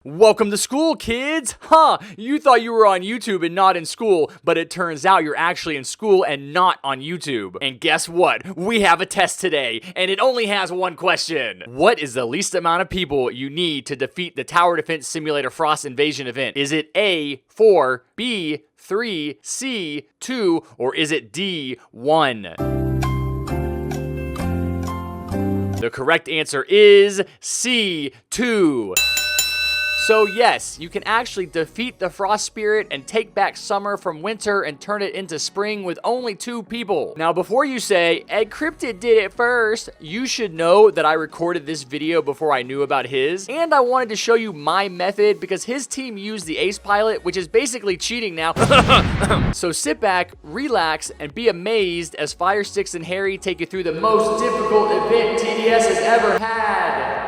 Welcome to school, kids! Huh, you thought you were on YouTube and not in school, but it turns out you're actually in school and not on YouTube. And guess what? We have a test today, and it only has one question. What is the least amount of people you need to defeat the Tower Defense Simulator Frost Invasion event? Is it A, 4, B, 3, C, 2, or is it D, 1? The correct answer is C, 2. So yes, you can actually defeat the Frost Spirit and take back summer from winter and turn it into spring with only 2 people. Now before you say, Ed Cryptid did it first, you should know that I recorded this video before I knew about his, and I wanted to show you my method because his team used the Ace Pilot, which is basically cheating now. So sit back, relax, and be amazed as Firestickcz and Harry take you through the most difficult event TDS has ever had.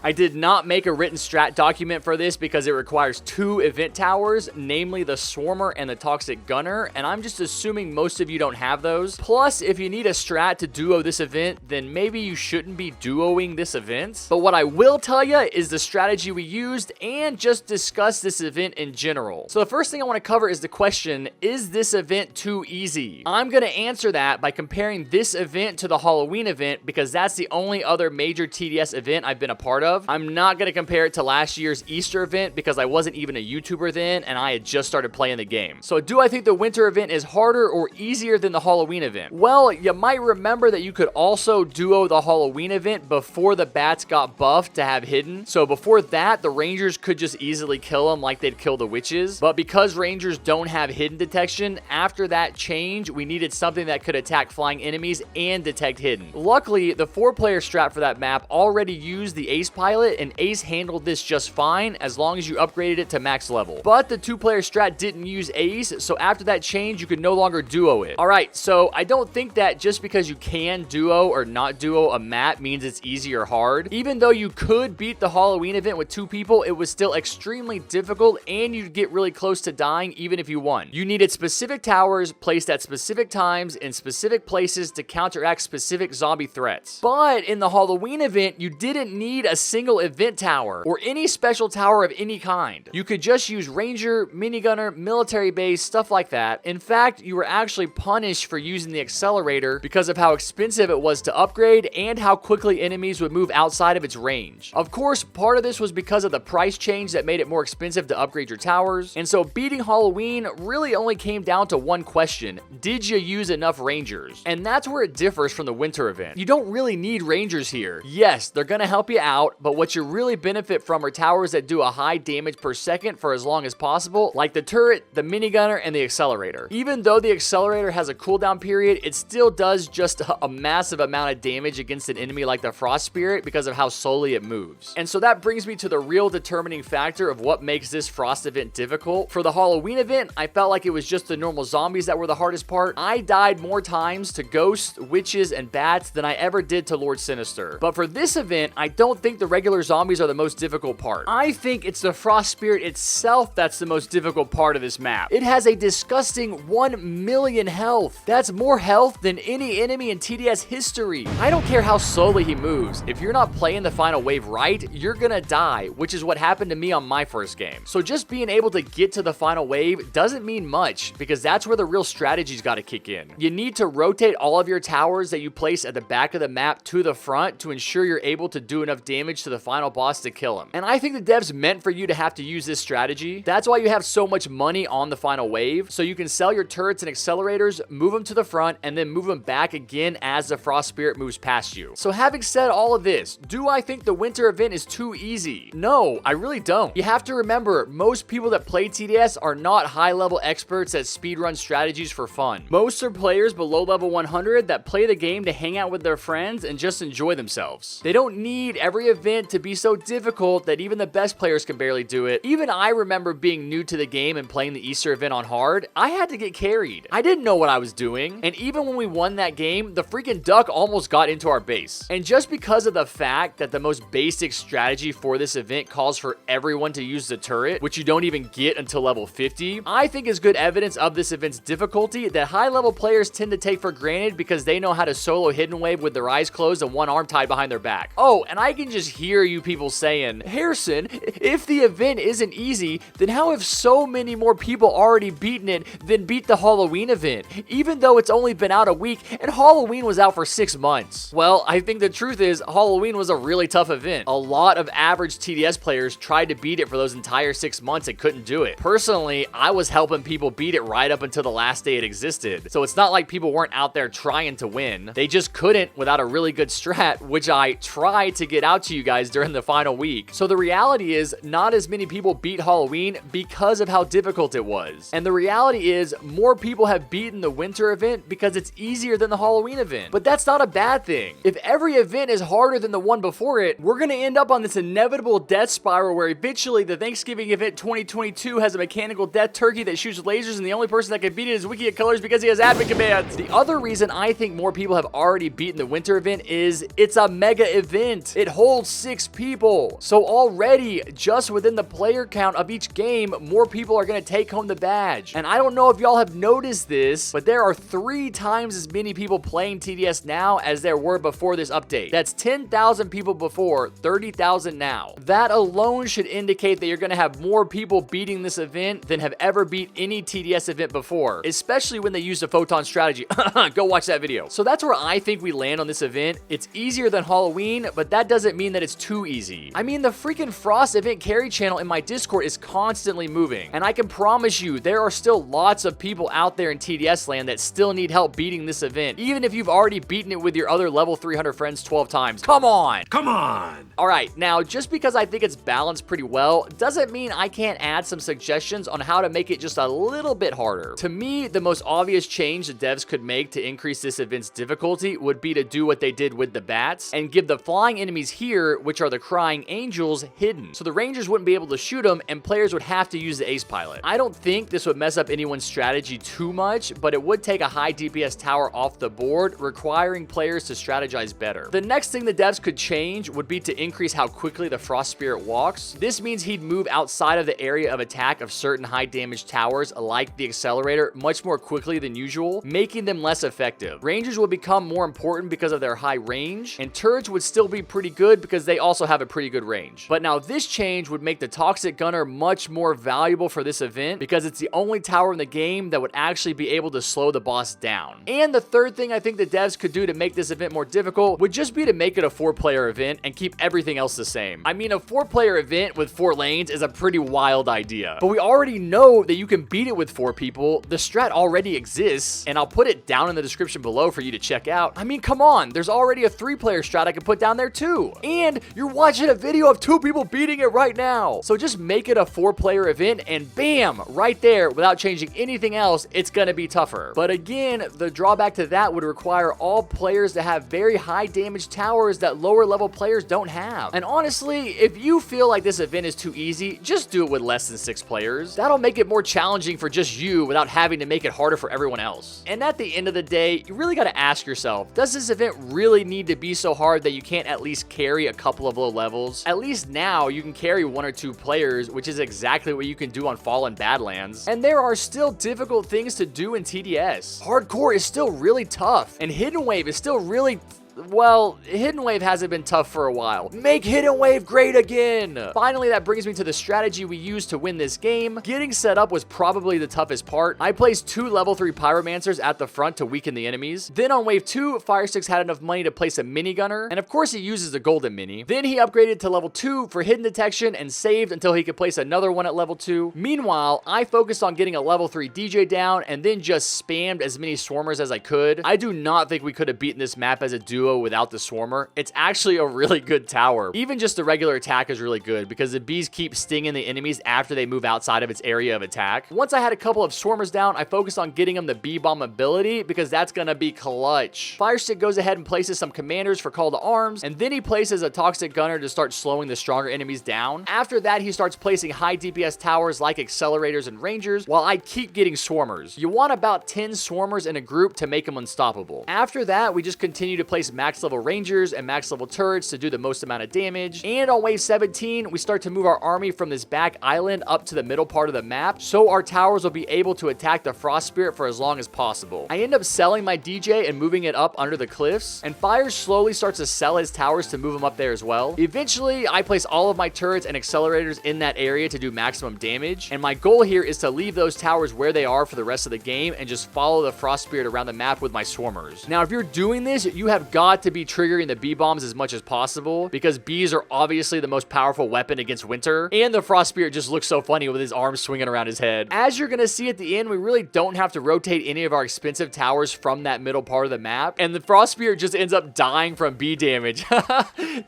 I did not make a written strat document for this because it requires 2 event towers, namely the Swarmer and the Toxic Gunner, and I'm just assuming most of you don't have those. Plus, if you need a strat to duo this event, then maybe you shouldn't be duoing this event. But what I will tell you is the strategy we used and just discuss this event in general. So the first thing I want to cover is the question, is this event too easy? I'm going to answer that by comparing this event to the Halloween event because that's the only other major TDS event I've been a part of. I'm not going to compare it to last year's Easter event because I wasn't even a YouTuber then and I had just started playing the game. So do I think the winter event is harder or easier than the Halloween event? Well, you might remember that you could also duo the Halloween event before the bats got buffed to have hidden. So before that, the rangers could just easily kill them like they'd kill the witches. But because rangers don't have hidden detection, after that change, we needed something that could attack flying enemies and detect hidden. Luckily, the 4-player strat for that map already used the Ace Pilot, and Ace handled this just fine as long as you upgraded it to max level. But the 2-player strat didn't use Ace, so after that change, you could no longer duo it. Alright, so I don't think that just because you can duo or not duo a map means it's easy or hard. Even though you could beat the Halloween event with 2 people, it was still extremely difficult and you'd get really close to dying even if you won. You needed specific towers placed at specific times in specific places to counteract specific zombie threats. But in the Halloween event, you didn't need a single event tower or any special tower of any kind. You could just use ranger, minigunner, military base, stuff like that. In fact, you were actually punished for using the accelerator because of how expensive it was to upgrade and how quickly enemies would move outside of its range. Of course, part of this was because of the price change that made it more expensive to upgrade your towers. And so beating Halloween really only came down to one question. Did you use enough rangers? And that's where it differs from the winter event. You don't really need rangers here. Yes, they're gonna help you out, but what you really benefit from are towers that do a high damage per second for as long as possible, like the turret, the minigunner, and the accelerator. Even though the accelerator has a cooldown period, it still does just a massive amount of damage against an enemy like the Frost Spirit because of how slowly it moves. And so that brings me to the real determining factor of what makes this Frost event difficult. For the Halloween event, I felt like it was just the normal zombies that were the hardest part. I died more times to ghosts, witches, and bats than I ever did to Lord Sinister. But for this event, I don't think the regular zombies are the most difficult part. I think it's the Frost Spirit itself that's the most difficult part of this map. It has a disgusting 1 million health. That's more health than any enemy in TDS history. I don't care how slowly he moves. If you're not playing the final wave right, you're gonna die, which is what happened to me on my first game. So just being able to get to the final wave doesn't mean much because that's where the real strategy's gotta kick in. You need to rotate all of your towers that you place at the back of the map to the front to ensure you're able to do enough damage to the final boss to kill him. And I think the devs meant for you to have to use this strategy. That's why you have so much money on the final wave, so you can sell your turrets and accelerators, move them to the front, and then move them back again as the Frost Spirit moves past you. So having said all of this, do I think the winter event is too easy? No, I really don't. You have to remember, most people that play TDS are not high-level experts at speedrun strategies for fun. Most are players below level 100 that play the game to hang out with their friends and just enjoy themselves. They don't need every event event to be so difficult that even the best players can barely do it. Even I remember being new to the game and playing the Easter event on hard. I had to get carried. I didn't know what I was doing, and even when we won that game, the freaking duck almost got into our base. And just because of the fact that the most basic strategy for this event calls for everyone to use the turret, which you don't even get until level 50, I think is good evidence of this event's difficulty that high-level players tend to take for granted because they know how to solo hidden wave with their eyes closed and one arm tied behind their back. Oh, and I can just hear you people saying, Harrison, if the event isn't easy, then how have so many more people already beaten it than beat the Halloween event, even though it's only been out a week and Halloween was out for 6 months? Well, I think the truth is Halloween was a really tough event. A lot of average TDS players tried to beat it for those entire 6 months and couldn't do it. Personally, I was helping people beat it right up until the last day it existed, so it's not like people weren't out there trying to win. They just couldn't without a really good strat, which I tried to get out to you guys during the final week. So the reality is not as many people beat Halloween because of how difficult it was. And the reality is more people have beaten the winter event because it's easier than the Halloween event. But that's not a bad thing. If every event is harder than the one before it, we're gonna end up on this inevitable death spiral where eventually the Thanksgiving event 2022 has a mechanical death turkey that shoots lasers, and the only person that can beat it is Wiki Colors because he has admin commands. The other reason I think more people have already beaten the winter event is it's a mega event. It holds 6 people. So already, just within the player count of each game, more people are gonna take home the badge. And I don't know if y'all have noticed this, but there are 3 times as many people playing TDS now as there were before this update. That's 10,000 people before, 30,000 now. That alone should indicate that you're gonna have more people beating this event than have ever beat any TDS event before, especially when they use the photon strategy. Go watch that video. So that's where I think we land on this event. It's easier than Halloween, but that doesn't mean that it's too easy. I mean, the freaking Frost event carry channel in my Discord is constantly moving, and I can promise you there are still lots of people out there in TDS land that still need help beating this event, even if you've already beaten it with your other level 300 friends 12 times. Come on! Come on! Alright, now just because I think it's balanced pretty well, doesn't mean I can't add some suggestions on how to make it just a little bit harder. To me, the most obvious change the devs could make to increase this event's difficulty would be to do what they did with the bats and give the flying enemies here, which are the crying angels, hidden. So the rangers wouldn't be able to shoot them and players would have to use the ace pilot. I don't think this would mess up anyone's strategy too much, but it would take a high DPS tower off the board, requiring players to strategize better. The next thing the devs could change would be to increase how quickly the Frost Spirit walks. This means he'd move outside of the area of attack of certain high damage towers like the accelerator much more quickly than usual, making them less effective. Rangers would become more important because of their high range, and turrets would still be pretty good because they also have a pretty good range. But now this change would make the Toxic Gunner much more valuable for this event because it's the only tower in the game that would actually be able to slow the boss down. And the third thing I think the devs could do to make this event more difficult would just be to make it a 4-player event and keep everything else the same. I mean, a 4-player event with 4 lanes is a pretty wild idea, but we already know that you can beat it with 4 people. The strat already exists, and I'll put it down in the description below for you to check out. I mean, come on, there's already a 3-player strat I can put down there too. And you're watching a video of 2 people beating it right now. So just make it a 4-player event and bam, right there, without changing anything else, it's gonna be tougher. But again, the drawback to that would require all players to have very high damage towers that lower level players don't have. And honestly, if you feel like this event is too easy, just do it with less than 6 players. That'll make it more challenging for just you without having to make it harder for everyone else. And at the end of the day, you really gotta ask yourself, does this event really need to be so hard that you can't at least carry a couple of low levels? At least now you can carry 1 or 2 players, which is exactly what you can do on Fallen Badlands. And there are still difficult things to do in TDS. Hardcore is still really tough, and Hidden Wave is still really... well, Hidden Wave hasn't been tough for a while. Make Hidden Wave great again! Finally, that brings me to the strategy we used to win this game. Getting set up was probably the toughest part. I placed 2 level 3 Pyromancers at the front to weaken the enemies. Then on wave 2, Firestickcz had enough money to place a minigunner, and of course he uses the golden mini. Then he upgraded to level 2 for hidden detection and saved until he could place another one at level 2. Meanwhile, I focused on getting a level 3 DJ down and then just spammed as many swarmers as I could. I do not think we could have beaten this map as a duo duo without the swarmer, it's actually a really good tower. Even just the regular attack is really good because the bees keep stinging the enemies after they move outside of its area of attack. Once I had a couple of swarmers down, I focused on getting them the bee bomb ability because that's gonna be clutch. Firestick goes ahead and places some commanders for call to arms, and then he places a toxic gunner to start slowing the stronger enemies down. After that, he starts placing high DPS towers like accelerators and rangers, while I keep getting swarmers. You want about 10 swarmers in a group to make them unstoppable. After that, we just continue to place max level rangers and max level turrets to do the most amount of damage. And on wave 17, we start to move our army from this back island up to the middle part of the map, so our towers will be able to attack the frost spirit for as long as possible. I end up selling my DJ and moving it up under the cliffs, and Fire slowly starts to sell his towers to move them up there as well. Eventually, I place all of my turrets and accelerators in that area to do maximum damage, and my goal here is to leave those towers where they are for the rest of the game and just follow the frost spirit around the map with my swarmers. Now, if you're doing this, you have got to be triggering the bee bombs as much as possible because bees are obviously the most powerful weapon against winter, and the frost spirit just looks so funny with his arms swinging around his head. As you're gonna see at the end, we really don't have to rotate any of our expensive towers from that middle part of the map, and the frost spirit just ends up dying from bee damage.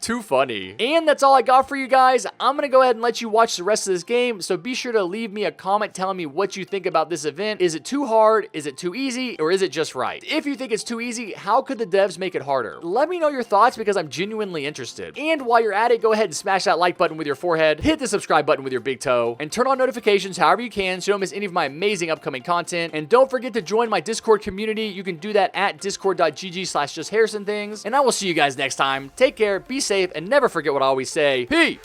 Too funny. And that's all I got for you guys. I'm gonna go ahead and let you watch the rest of this game, so be sure to leave me a comment telling me what you think about this event. Is it too hard? Is it too easy? Or is it just right? If you think it's too easy, how could the devs make it harder? Let me know your thoughts because I'm genuinely interested. And while you're at it, go ahead and smash that like button with your forehead, hit the subscribe button with your big toe, and turn on notifications however you can so you don't miss any of my amazing upcoming content. And don't forget to join my Discord community. You can do that at discord.gg/JustHarrisonThings. And I will see you guys next time. Take care, be safe, and never forget what I always say. Peace!